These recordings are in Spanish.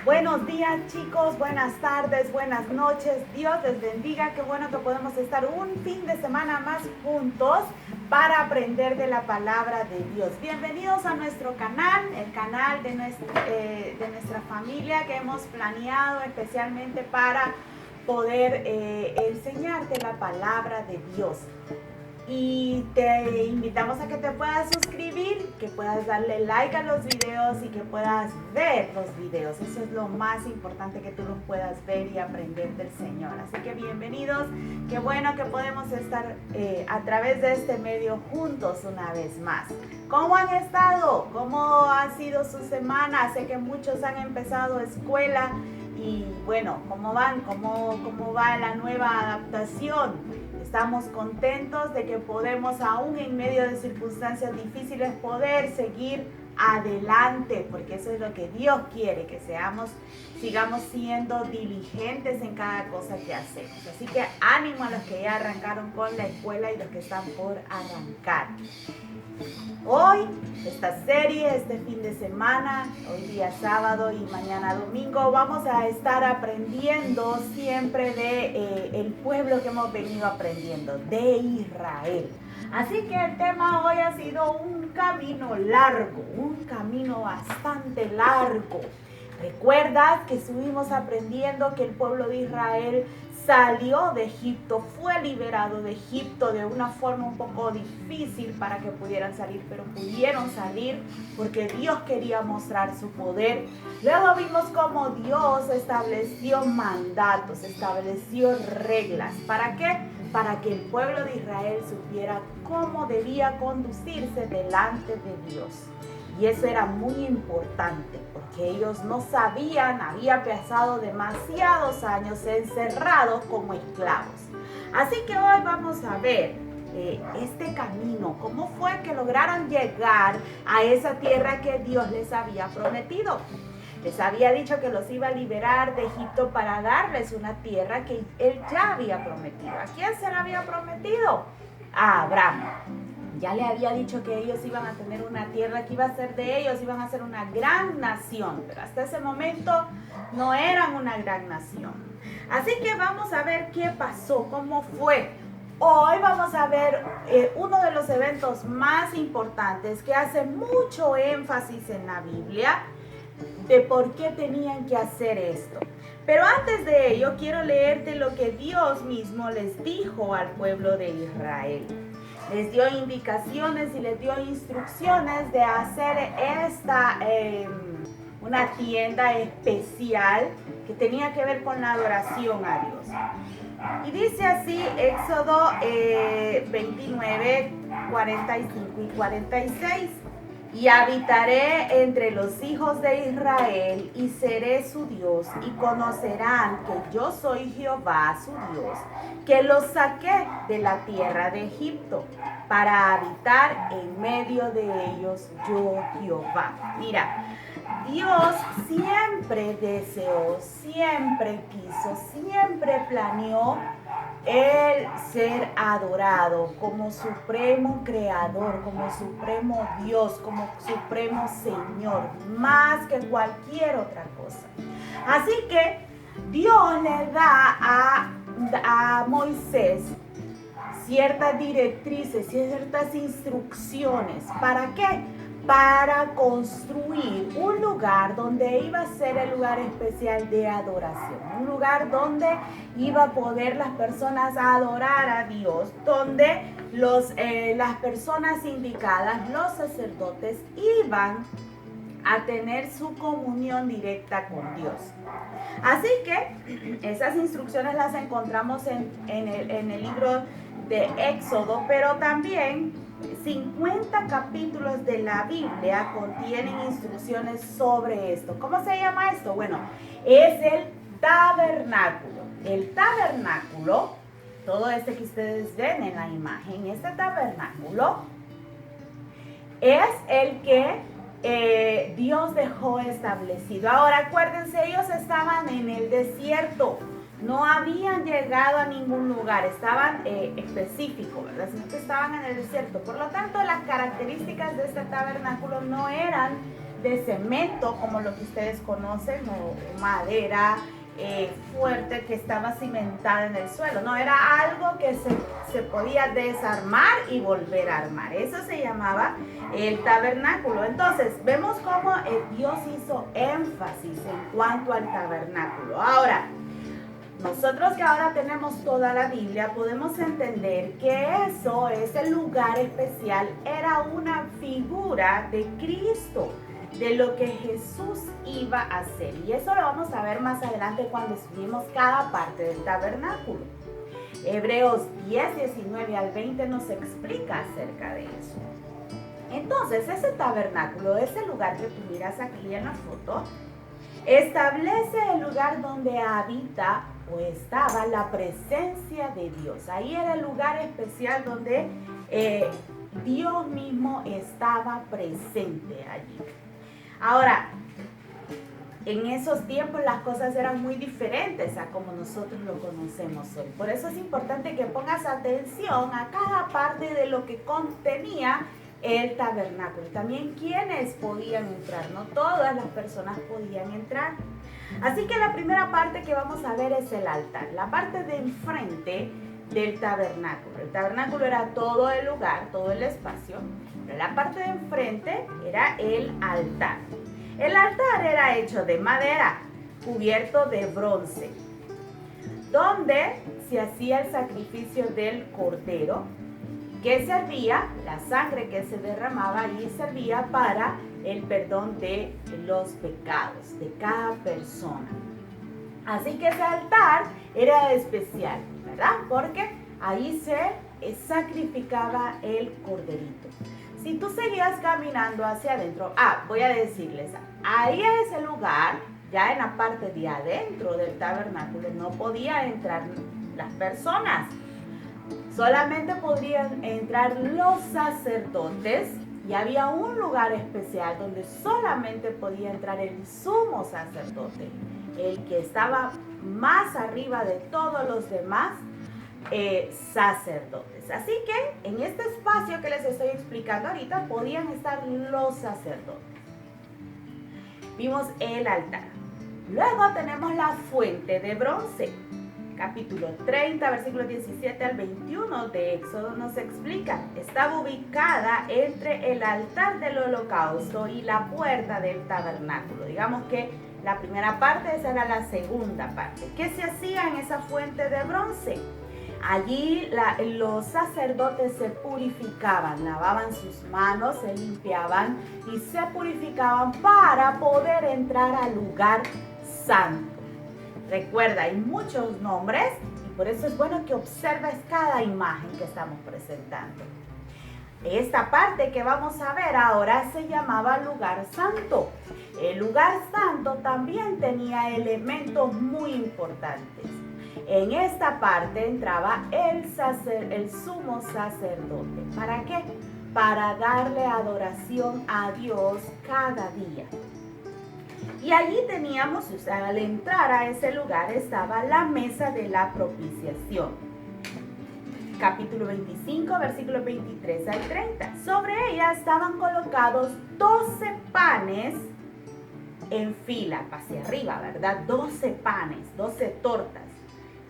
Buenos días chicos, buenas tardes, buenas noches, Dios les bendiga, qué bueno que podemos estar un fin de semana más juntos para aprender de la palabra de Dios. Bienvenidos a nuestro canal, el canal de nuestra familia que hemos planeado especialmente para poder enseñarte la palabra de Dios. Y te invitamos a que te puedas suscribir, que puedas darle like a los videos y que puedas ver los videos. Eso es lo más importante, que tú los puedas ver y aprender del Señor. Así que bienvenidos, qué bueno que podemos estar a través de este medio juntos una vez más. ¿Cómo han estado? ¿Cómo ha sido su semana? Sé que muchos han empezado escuela y bueno, ¿cómo van? ¿Cómo va la nueva adaptación? Estamos contentos de que podemos, aún en medio de circunstancias difíciles, poder seguir adelante, porque eso es lo que Dios quiere, que sigamos siendo diligentes en cada cosa que hacemos. Así que ánimo a los que ya arrancaron con la escuela y los que están por arrancar. Hoy, esta serie, este fin de semana, hoy día sábado y mañana domingo, vamos a estar aprendiendo siempre de el pueblo que hemos venido aprendiendo, de Israel. Así que el tema hoy ha sido un camino largo, un camino bastante largo. ¿Recuerdas que estuvimos aprendiendo que el pueblo de Israel salió de Egipto, fue liberado de Egipto de una forma un poco difícil para que pudieran salir, pero pudieron salir porque Dios quería mostrar su poder? Luego vimos cómo Dios estableció mandatos, estableció reglas. ¿Para qué? Para que el pueblo de Israel supiera cómo debía conducirse delante de Dios. Y eso era muy importante porque ellos no sabían, había pasado demasiados años encerrados como esclavos. Así que hoy vamos a ver este camino, cómo fue que lograron llegar a esa tierra que Dios les había prometido. Les había dicho que los iba a liberar de Egipto para darles una tierra que Él ya había prometido. ¿A quién se la había prometido? A Abraham. Ya le había dicho que ellos iban a tener una tierra que iba a ser de ellos, iban a ser una gran nación, pero hasta ese momento no eran una gran nación. Así que vamos a ver qué pasó, cómo fue. Hoy vamos a ver uno de los eventos más importantes que hace mucho énfasis en la Biblia de por qué tenían que hacer esto. Pero antes de ello, quiero leerte lo que Dios mismo les dijo al pueblo de Israel. Les dio indicaciones y les dio instrucciones de hacer una tienda especial que tenía que ver con la adoración a Dios. Y dice así Éxodo 29, 45 y 46. Y habitaré entre los hijos de Israel y seré su Dios, y conocerán que yo soy Jehová su Dios, que los saqué de la tierra de Egipto para habitar en medio de ellos, yo Jehová. Mira, Dios siempre deseó, siempre quiso, siempre planeó el ser adorado como supremo creador, como supremo Dios, como supremo Señor, más que cualquier otra cosa. Así que Dios le da a Moisés ciertas directrices, ciertas instrucciones. ¿Para qué? Para construir un lugar donde iba a ser el lugar especial de adoración, un lugar donde iba a poder las personas adorar a Dios, donde las personas indicadas, los sacerdotes, iban a tener su comunión directa con Dios. Así que esas instrucciones las encontramos en el libro de Éxodo, pero también 50 capítulos de la Biblia contienen instrucciones sobre esto. ¿Cómo se llama esto? Bueno, es el tabernáculo. El tabernáculo, todo este que ustedes ven en la imagen, este tabernáculo es el que Dios dejó establecido. Ahora, acuérdense, ellos estaban en el desierto. No habían llegado a ningún lugar, estaban específicos, ¿verdad? Sino que estaban en el desierto. Por lo tanto, las características de este tabernáculo no eran de cemento, como lo que ustedes conocen, o madera fuerte que estaba cimentada en el suelo. No, era algo que se podía desarmar y volver a armar. Eso se llamaba el tabernáculo. Entonces, vemos cómo Dios hizo énfasis en cuanto al tabernáculo. Ahora, nosotros que ahora tenemos toda la Biblia, podemos entender que eso, ese lugar especial, era una figura de Cristo, de lo que Jesús iba a hacer. Y eso lo vamos a ver más adelante cuando estudiemos cada parte del tabernáculo. Hebreos 10, 19 al 20 nos explica acerca de eso. Entonces, ese tabernáculo, ese lugar que tú miras aquí en la foto, establece el lugar donde habita o estaba la presencia de Dios. Ahí era el lugar especial donde Dios mismo estaba presente allí. Ahora, en esos tiempos las cosas eran muy diferentes a como nosotros lo conocemos hoy. Por eso es importante que pongas atención a cada parte de lo que contenía el tabernáculo. También quiénes podían entrar. No todas las personas podían entrar. Así que la primera parte que vamos a ver es el altar, la parte de enfrente del tabernáculo. El tabernáculo era todo el lugar, todo el espacio, pero la parte de enfrente era el altar. El altar era hecho de madera, cubierto de bronce, donde se hacía el sacrificio del cordero, que servía, la sangre que se derramaba allí servía para el perdón de los pecados de cada persona. Así que ese altar era especial, ¿verdad? Porque ahí se sacrificaba el corderito. Si tú seguías caminando hacia adentro, voy a decirles, ahí en ese lugar, ya en la parte de adentro del tabernáculo, no podían entrar las personas. Solamente podrían entrar los sacerdotes y había un lugar especial donde solamente podía entrar el sumo sacerdote, el que estaba más arriba de todos los demás sacerdotes. Así que en este espacio que les estoy explicando ahorita podían estar los sacerdotes. Vimos el altar. Luego tenemos la fuente de bronce. Capítulo 30, versículos 17 al 21 de Éxodo nos explica. Estaba ubicada entre el altar del holocausto y la puerta del tabernáculo. Digamos que la primera parte, esa era la segunda parte. ¿Qué se hacía en esa fuente de bronce? Allí los sacerdotes se purificaban, lavaban sus manos, se limpiaban y se purificaban para poder entrar al lugar santo. Recuerda, hay muchos nombres y por eso es bueno que observes cada imagen que estamos presentando. Esta parte que vamos a ver ahora se llamaba lugar santo. El lugar santo también tenía elementos muy importantes. En esta parte entraba el sumo sacerdote. ¿Para qué? Para darle adoración a Dios cada día. Y allí teníamos, o sea, al entrar a ese lugar estaba la mesa de la propiciación. Capítulo 25, versículos 23 al 30. Sobre ella estaban colocados 12 panes en fila, hacia arriba, ¿verdad? 12 panes, 12 tortas.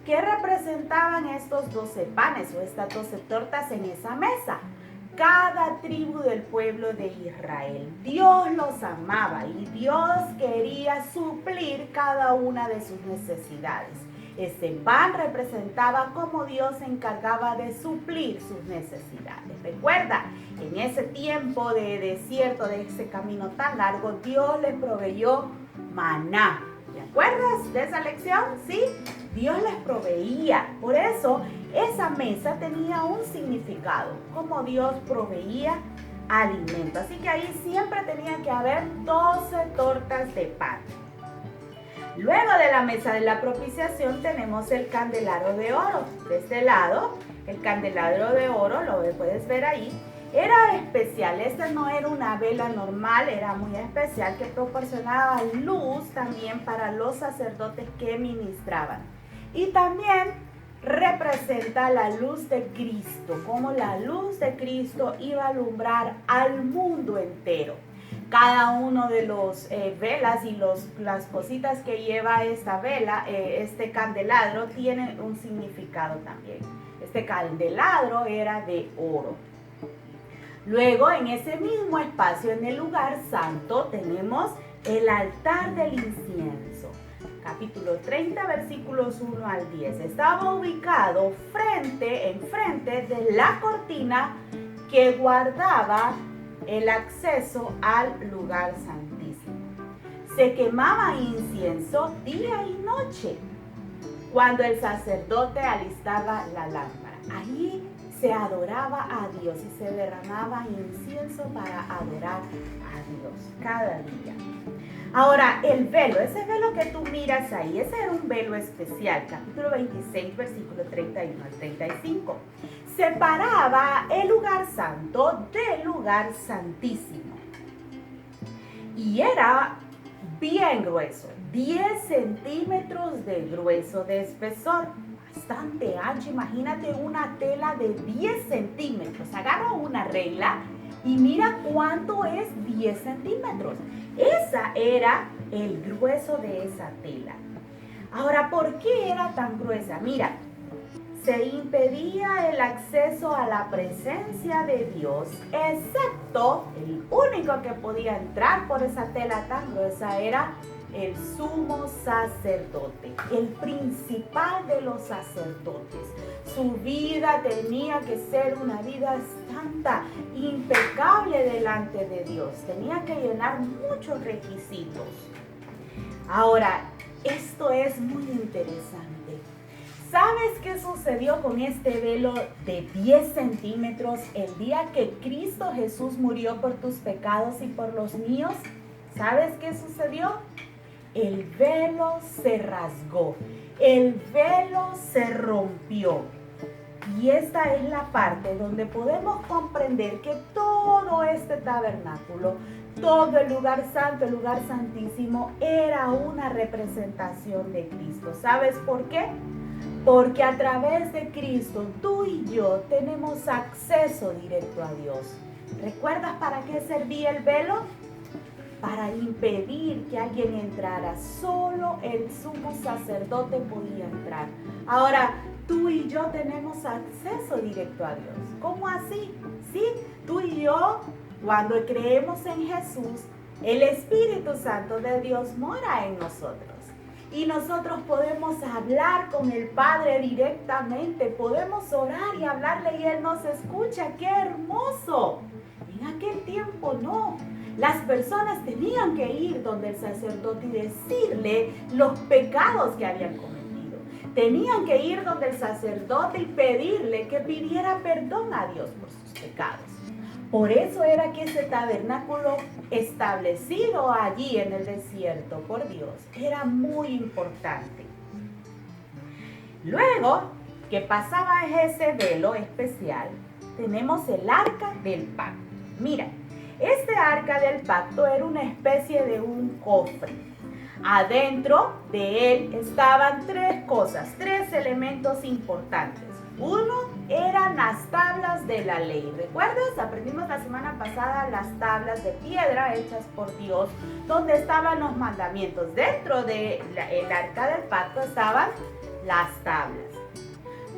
¿Qué representaban estos 12 panes o estas 12 tortas en esa mesa? Cada tribu del pueblo de Israel. Dios los amaba y Dios quería suplir cada una de sus necesidades. Ese pan representaba cómo Dios se encargaba de suplir sus necesidades. Recuerda, en ese tiempo de desierto, de ese camino tan largo, Dios les proveyó maná. ¿Te acuerdas de esa lección? ¿Sí? Dios les proveía. Por eso, esa mesa tenía un significado, como Dios proveía alimento. Así que ahí siempre tenía que haber 12 tortas de pan. Luego de la mesa de la propiciación tenemos el candelabro de oro. De este lado, el candelabro de oro, lo puedes ver ahí, era especial. Este no era una vela normal, era muy especial, que proporcionaba luz también para los sacerdotes que ministraban. Y también representa la luz de Cristo, como la luz de Cristo iba a alumbrar al mundo entero. Cada uno de los velas y las cositas que lleva esta vela, este candelabro, tiene un significado también. Este candelabro era de oro. Luego, en ese mismo espacio, en el lugar santo, tenemos el altar del incienso. Capítulo 30, versículos 1 al 10. Estaba ubicado enfrente de la cortina que guardaba el acceso al lugar santísimo. Se quemaba incienso día y noche cuando el sacerdote alistaba la lámpara. Ahí se adoraba a Dios y se derramaba incienso para adorar a Dios cada día. Ahora, el velo, ese velo que tú miras ahí, ese era un velo especial, capítulo 26, versículo 31 al 35. Separaba el lugar santo del lugar santísimo. Y era bien grueso, 10 centímetros de grueso de espesor, bastante ancho. Imagínate una tela de 10 centímetros. Agarra una regla y mira cuánto es 10 centímetros. Esa era el grueso de esa tela. Ahora, ¿por qué era tan gruesa? Mira, se impedía el acceso a la presencia de Dios, excepto el único que podía entrar por esa tela tan gruesa era el sumo sacerdote, el principal de los sacerdotes. Su vida tenía que ser una vida santa, impecable delante de Dios. Tenía que llenar muchos requisitos. Ahora, esto es muy interesante. ¿Sabes qué sucedió con este velo de 10 centímetros el día que Cristo Jesús murió por tus pecados y por los míos? ¿Sabes qué sucedió? El velo se rasgó, el velo se rompió. Y esta es la parte donde podemos comprender que todo este tabernáculo, todo el lugar santo, el lugar santísimo, era una representación de Cristo. ¿Sabes por qué? Porque a través de Cristo, tú y yo tenemos acceso directo a Dios. ¿Recuerdas para qué servía el velo? Para impedir que alguien entrara. Solo el sumo sacerdote podía entrar. Ahora, tú y yo tenemos acceso directo a Dios. ¿Cómo así? Sí, tú y yo, cuando creemos en Jesús, el Espíritu Santo de Dios mora en nosotros. Y nosotros podemos hablar con el Padre directamente, podemos orar y hablarle y Él nos escucha. ¡Qué hermoso! En aquel tiempo no. Las personas tenían que ir donde el sacerdote y decirle los pecados que habían cometido. Tenían que ir donde el sacerdote y pedirle que pidiera perdón a Dios por sus pecados. Por eso era que ese tabernáculo establecido allí en el desierto por Dios era muy importante. Luego que pasaba ese velo especial, tenemos el arca del pacto. Mira, este arca del pacto era una especie de un cofre. Adentro de él estaban tres cosas, tres elementos importantes. Uno eran las tablas de la ley. ¿Recuerdas? Aprendimos la semana pasada las tablas de piedra hechas por Dios, donde estaban los mandamientos. Dentro del arca del pacto estaban las tablas.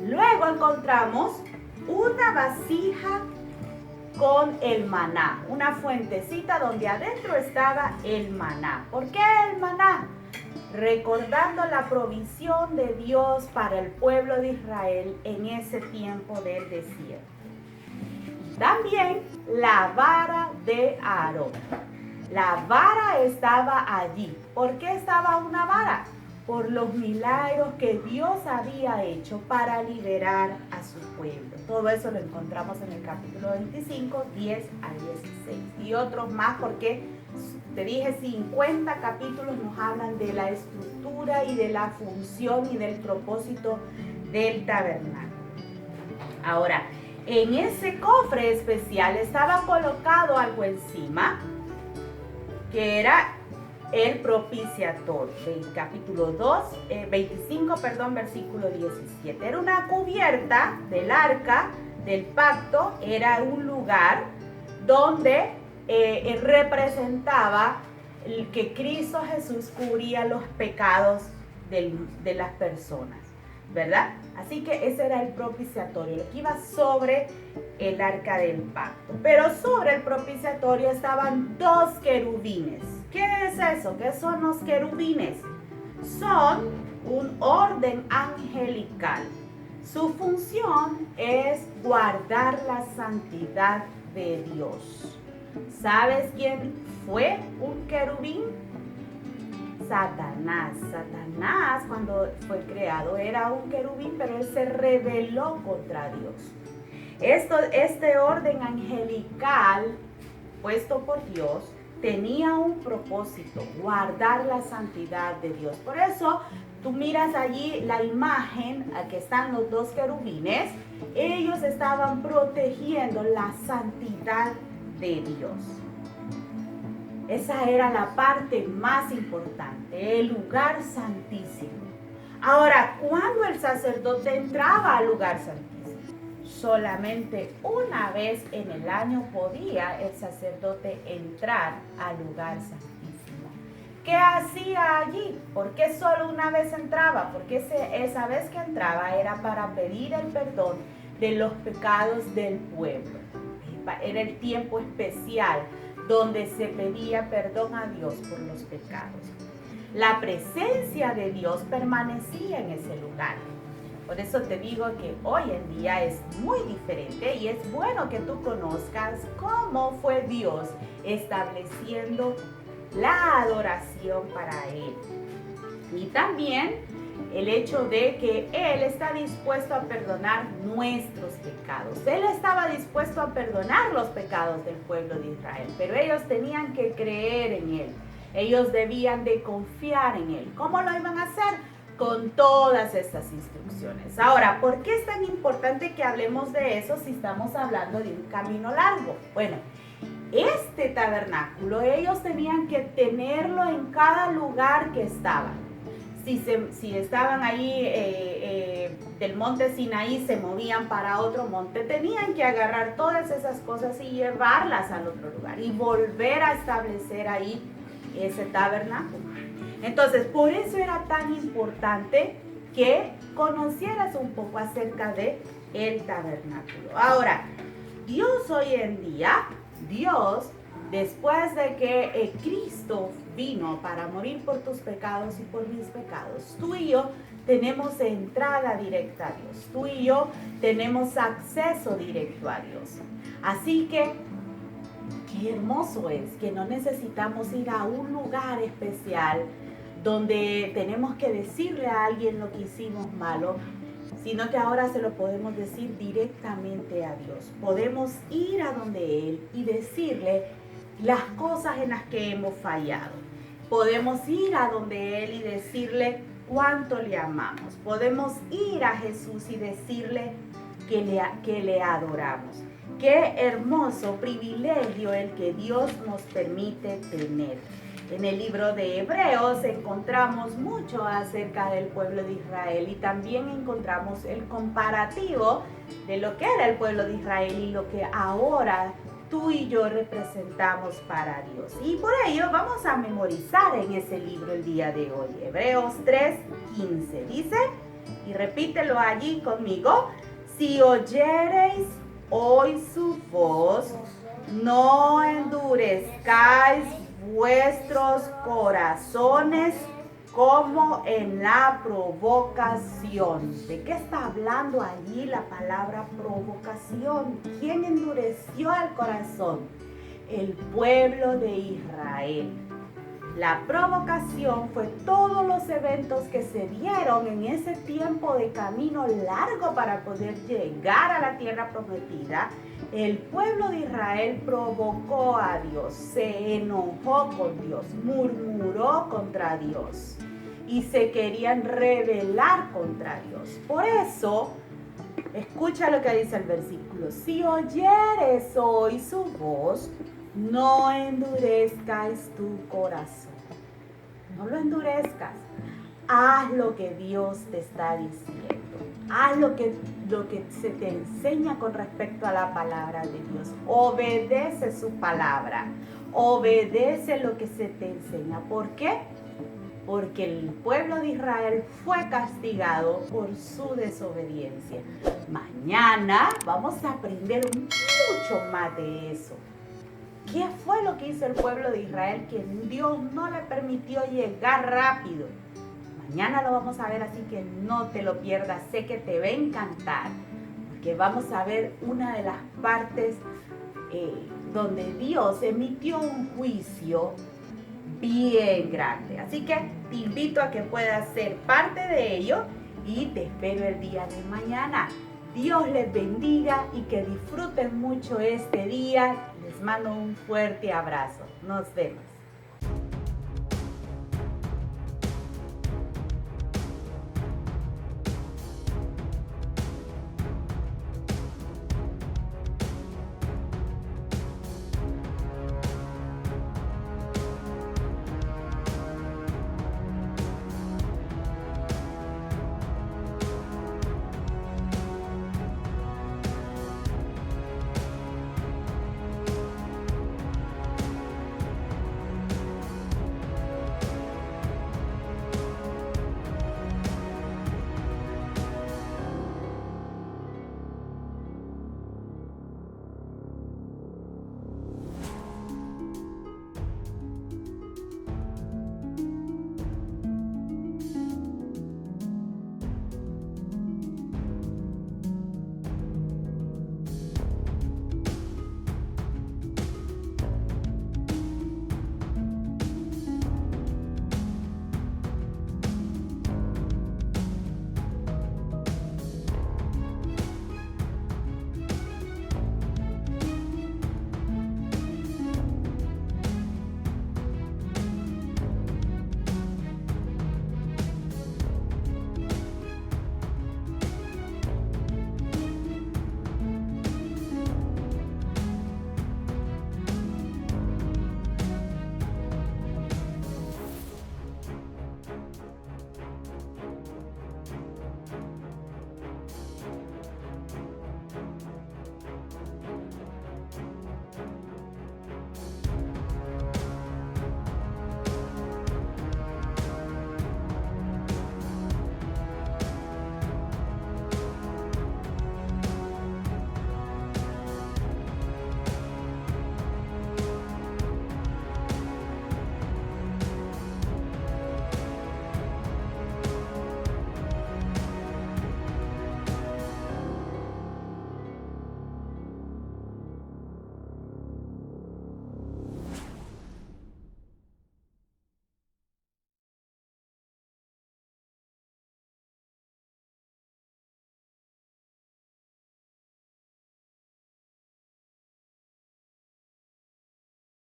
Luego encontramos una vasija con el maná, una fuentecita donde adentro estaba el maná. ¿Por qué el maná? Recordando la provisión de Dios para el pueblo de Israel en ese tiempo del desierto. Y también la vara de Aarón. La vara estaba allí. ¿Por qué estaba una vara? Por los milagros que Dios había hecho para liberar a su pueblo. Todo eso lo encontramos en el capítulo 25, 10 a 16. Y otros más porque te dije 50 capítulos nos hablan de la estructura y de la función y del propósito del tabernáculo. Ahora, en ese cofre especial estaba colocado algo encima que era el propiciatorio, del capítulo 25, versículo 17. Era una cubierta del arca del pacto, era un lugar donde representaba que Cristo Jesús cubría los pecados de las personas, ¿verdad? Así que ese era el propiciatorio, lo que iba sobre el arca del pacto. Pero sobre el propiciatorio estaban 2 querubines. ¿Qué es eso? ¿Qué son los querubines? Son un orden angelical. Su función es guardar la santidad de Dios. ¿Sabes quién fue un querubín? Satanás. Satanás, cuando fue creado, era un querubín, pero él se rebeló contra Dios. Este orden angelical puesto por Dios tenía un propósito: guardar la santidad de Dios. Por eso tú miras allí la imagen, aquí están los 2 querubines. Ellos estaban protegiendo la santidad de Dios. Esa era la parte más importante, el lugar santísimo. Ahora, ¿cuándo el sacerdote entraba al lugar santísimo? Solamente una vez en el año podía el sacerdote entrar al lugar santísimo. ¿Qué hacía allí? ¿Por qué solo una vez entraba? Porque esa vez que entraba era para pedir el perdón de los pecados del pueblo. Era el tiempo especial donde se pedía perdón a Dios por los pecados. La presencia de Dios permanecía en ese lugar. Por eso te digo que hoy en día es muy diferente y es bueno que tú conozcas cómo fue Dios estableciendo la adoración para Él. Y también el hecho de que Él está dispuesto a perdonar nuestros pecados. Él estaba dispuesto a perdonar los pecados del pueblo de Israel, pero ellos tenían que creer en Él. Ellos debían de confiar en Él. ¿Cómo lo iban a hacer? Con todas estas instrucciones. Ahora, ¿por qué es tan importante que hablemos de eso si estamos hablando de un camino largo? Bueno, este tabernáculo ellos tenían que tenerlo en cada lugar que estaban. Si estaban ahí del monte Sinaí, se movían para otro monte, tenían que agarrar todas esas cosas y llevarlas al otro lugar y volver a establecer ahí ese tabernáculo. Entonces, por eso era tan importante que conocieras un poco acerca de el tabernáculo. Ahora, Dios hoy en día, después de que Cristo vino para morir por tus pecados y por mis pecados, tú y yo tenemos entrada directa a Dios. Tú y yo tenemos acceso directo a Dios. Así que, qué hermoso es que no necesitamos ir a un lugar especial donde tenemos que decirle a alguien lo que hicimos malo, sino que ahora se lo podemos decir directamente a Dios. Podemos ir a donde Él y decirle las cosas en las que hemos fallado. Podemos ir a donde Él y decirle cuánto le amamos. Podemos ir a Jesús y decirle que le adoramos. Qué hermoso privilegio el que Dios nos permite tener. En el libro de Hebreos encontramos mucho acerca del pueblo de Israel y también encontramos el comparativo de lo que era el pueblo de Israel y lo que ahora tú y yo representamos para Dios. Y por ello vamos a memorizar en ese libro el día de hoy. Hebreos 3:15 dice, y repítelo allí conmigo: si oyereis hoy su voz, no endurezcáis vuestros corazones como en la provocación. ¿De qué está hablando allí la palabra provocación? ¿Quién endureció el corazón? El pueblo de Israel. La provocación fue todos los eventos que se dieron en ese tiempo de camino largo para poder llegar a la tierra prometida. El pueblo de Israel provocó a Dios, se enojó con Dios, murmuró contra Dios y se querían rebelar contra Dios. Por eso, escucha lo que dice el versículo: si oyeres hoy su voz, no endurezcáis tu corazón. No lo endurezcas. Haz lo que Dios te está diciendo. Haz lo que se te enseña con respecto a la palabra de Dios. Obedece su palabra. Obedece lo que se te enseña. ¿Por qué? Porque el pueblo de Israel fue castigado por su desobediencia. Mañana vamos a aprender mucho más de eso. ¿Qué fue lo que hizo el pueblo de Israel que Dios no le permitió llegar rápido? Mañana lo vamos a ver, así que no te lo pierdas. Sé que te va a encantar, porque vamos a ver una de las partes donde Dios emitió un juicio bien grande. Así que te invito a que puedas ser parte de ello y te espero el día de mañana. Dios les bendiga y que disfruten mucho este día. Les mando un fuerte abrazo. Nos vemos.